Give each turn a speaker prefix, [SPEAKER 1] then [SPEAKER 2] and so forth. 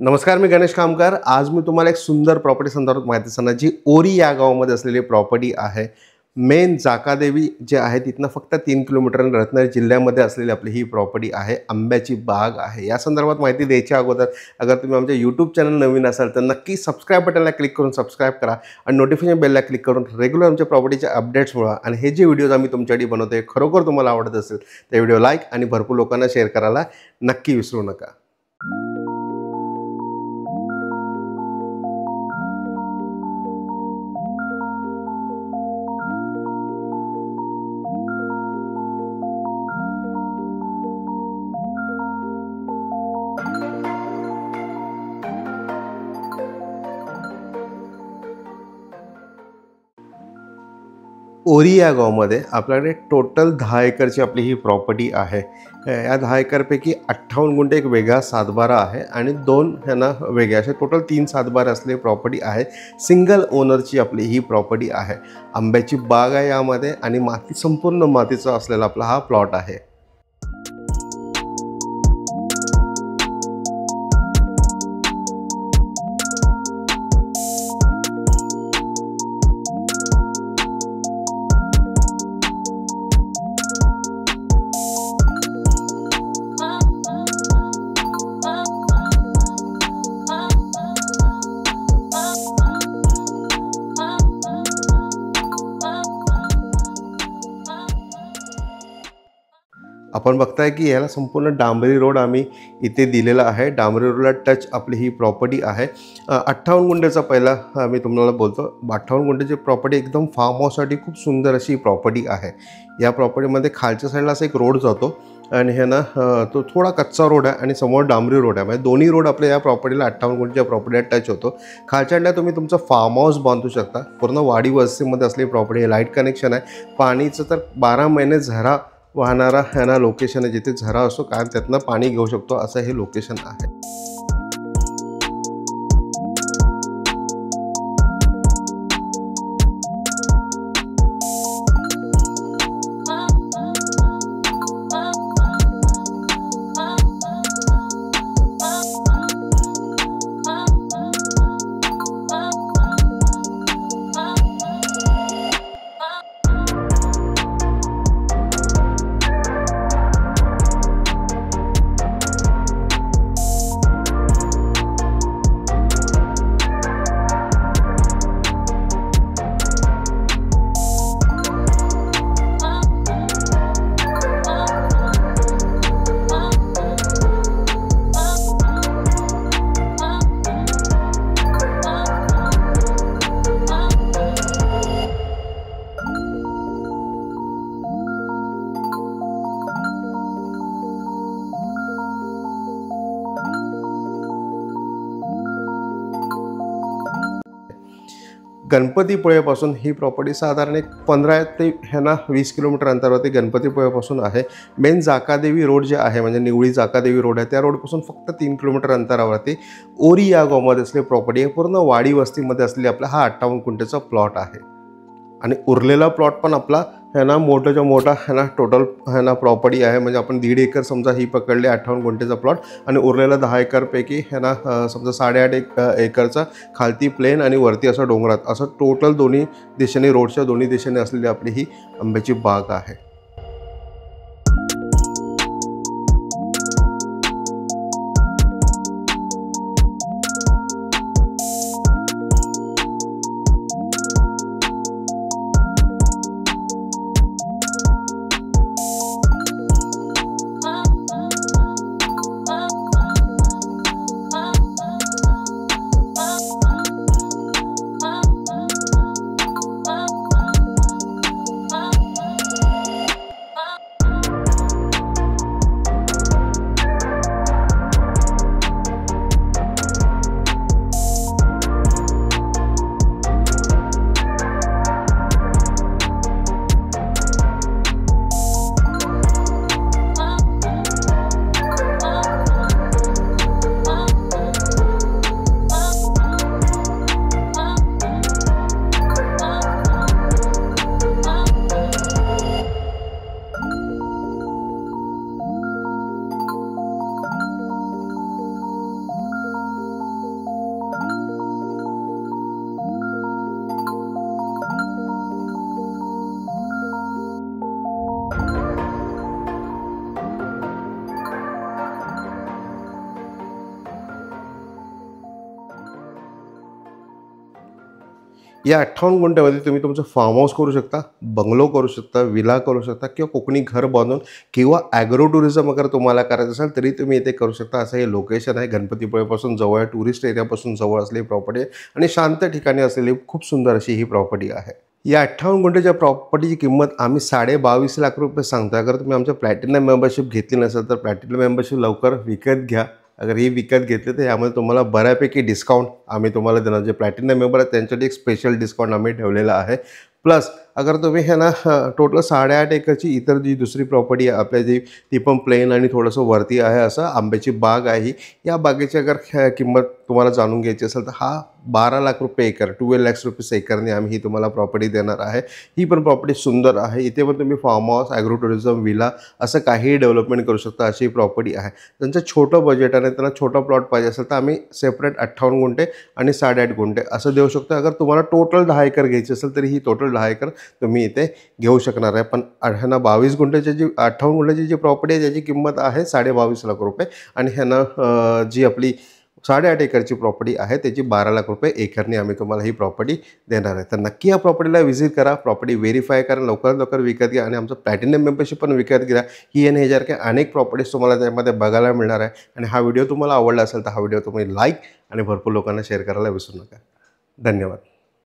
[SPEAKER 1] नमस्कार, मी गणेश कामकर। आज मी तुम्हाला एक सुंदर प्रॉपर्टी संदर्भात माहिती सांगणार, जी ओरी या गावामध्ये असलेली प्रॉपर्टी आहे। मेन जाकादेवी जे आहे तिथनं फक्त 3 किलोमीटर रत्नागिरी जिल्ह्यामध्ये असलेली आपली ही प्रॉपर्टी आहे। आंब्याची बाग आहे। या संदर्भात माहिती द्यायच्या अगोदर अगर तुम्ही आमच्या यूट्यूब चॅनल नवीन असाल तर नक्की सबस्क्राईब बटनला क्लिक करून सबस्क्राईब करा आणि नोटिफिकेशन बेलला क्लिक करून रेग्युलर आमच्या प्रॉपर्टीचे अपडेट्स मिळवा। आणि हे जे व्हिडिओज आम्ही तुमच्यासाठी बनवतोय खरोखर तुम्हाला आवडत असेल तर व्हिडिओ लाईक आणि भरपूर लोकांना शेअर करायला नक्की विसरू नका। ओरी या गावामध्ये आपल्याकडे टोटल 10 एकरची आपली ही प्रॉपर्टी आहे। या 10 एकरपैकी 58 गुंठे एक वेगळा सातबारा आहे आणि 2 ह्यांना वेगळे असे टोटल 3 सातबारे असलेली प्रॉपर्टी आहे। सिंगल ओनरची आपली ही प्रॉपर्टी आहे। आंब्याची बाग आहे यामध्ये आणि संपूर्ण मातीचा असलेला आपला हा प्लॉट आहे। आपण बघताय की याला संपूर्ण डांबरी रोड आम्ही इथे दिलेला आहे। डांबरी रोडला टच आपली ही प्रॉपर्टी आहे। 58 गुंठेचा पहिला मी तुम्हाला बोलतो। 58 गुंठेची प्रॉपर्टी एकदम फार्म हाऊससाठी खूप सुंदर अशी प्रॉपर्टी आहे। या प्रॉपर्टीमध्ये खालच्या साईडला असा एक रोड जातो आणि हे ना तो थोडा कच्चा रोड आहे आणि समोर डांबरी रोड आहे। म्हणजे दोन्ही रोड आपल्या या प्रॉपर्टीला 58 गुंठेच्या प्रॉपर्टीला टच होतो। खालच्या साईडला तुम्ही तुमचं फार्म हाऊस बांधू शकता। पूर्ण वाडी वस्तीमध्ये असलेली प्रॉपर्टी आहे। लाईट कनेक्शन आहे। पाणीचं तर 12 महिने झरा वाहणारा ह्याना लोकेशन आहे, जिथे झरा असतो कारण त्यातनं पाणी घेऊ शकतो असं हे लोकेशन आहे। गणपतीपुळेपासून ही प्रॉपर्टी साधारण एक 15 ते 20 किलोमीटर अंतरावरती गणपतीपुळेपासून आहे। मेन जाकादेवी रोड जे आहे म्हणजे निवळी जाकादेवी रोड आहे त्या रोडपासून फक्त 3 किलोमीटर अंतरावरती ओरी या गावामध्ये असलेली प्रॉपर्टी आहे। पूर्ण वाडी वस्तीमध्ये असलेली आपला हा 58 गुंठेचा प्लॉट आहे आणि उरलेला प्लॉट पण आपला मोठाच्या मोठा टोटल प्रॉपर्टी आहे। म्हणजे आपण 1.5 एकर समजा ही पकडली 58 गुंठेचा प्लॉट आणि उरलेला 10 एकरपैकी समजा 8.5 एकरचा खालती प्लेन आणि वरती असं डोंगरात असं टोटल दोन्ही दिशेने रोडच्या दोन्ही दिशेने असलेली आपली ही आंब्याची बाग आहे। या 58 गुंठ्यामध्ये तुम्ही तुमचं फार्म हाऊस करू शकता, बंगलो करू शकता, विला करू शकता किंवा कोकणी घर बांधून किंवा ॲग्रो टुरिझम अगर तुम्हाला करायचं असेल तरी तुम्ही इथे करू शकता. असं हे लोकेशन आहे. गणपतीपुळेपासून जवळ आहे, टुरिस्ट एरियापासून जवळ असलेली प्रॉपर्टी आहे आणि शांत ठिकाणी असलेली खूप सुंदर अशी ही प्रॉपर्टी आहे. या 58 गुंठेच्या प्रॉपर्टीची किंमत आम्ही 22.5 लाख रुपये सांगतो. अगर तुम्ही आमच्या प्लॅटिनम मेंबरशिप घेतली नसेल तर प्लॅटिनम मेंबरशिप लवकर विकत घ्या. अगर ही विकत घेतली तर यामध्ये तुम्हाला बऱ्यापैकी डिस्काउंट आम्ही तुम्हाला देणार. जे प्लॅटिनम मेंबर आहेत त्यांच्यासाठी एक स्पेशल डिस्काउंट आम्ही ठेवलेला आहे. प्लस अगर तुम्ही हे ना टोटल 8.5 एकरची इतर जी दुसरी प्रॉपर्टी आहे आपल्या जी ती पण प्लेन आणि थोडंसं वरती आहे असं आंब्याची बाग आहे ही. या बागेची अगर किंमत तुम्हाला जाणून घ्यायची असेल तर हा 12 लाख रुपये एकर 12 lakhs रुपीज एकरने आम्ही ही तुम्हाला प्रॉपर्टी देणार आहे. ही पण प्रॉपर्टी सुंदर आहे. इथे पण तुम्ही farm house, agro tourism, villa असं काहीही डेव्हलपमेंट करू शकता अशी प्रॉपर्टी आहे. त्यांचं छोटं बजेट आणि त्यांना छोटा प्लॉट पाहिजे असेल तर आम्ही सेपरेट 58 गुंठे आणि 8.5 गुंठे असं देऊ शकतो. अगर तुम्हाला टोटल 10 एकर घ्यायची असेल तरी ही टोटल 10 एकर तुम्ही इथे घेऊ शकणार आहे. पण ह्यांना 22 गुंठ्याची जी 58 गुंठ्याची जी प्रॉपर्टी आहे त्याची किंमत आहे 22.5 लाख रुपये आणि ह्यांना जी आपली 8.5 एकरची प्रॉपर्टी आहे त्याची 12 लाख रुपये एकरने आम्ही तुम्हाला ही प्रॉपर्टी देणार आहे. तर नक्की या प्रॉपर्टीला व्हिजिट करा, प्रॉपर्टी व्हेरीफाय करा, लवकरात लवकर विकत घ्या आणि आमचं प्लॅटिनम मेंबरशिप पण विकत घ्या. ही आणि ह्यासारख्या अनेक प्रॉपर्टीज तुम्हाला त्यामध्ये बघायला मिळणार आहे. आणि हा व्हिडिओ तुम्हाला आवडला असेल तर हा व्हिडिओ तुम्ही लाईक आणि भरपूर लोकांना शेअर करायला विसरू नका. धन्यवाद.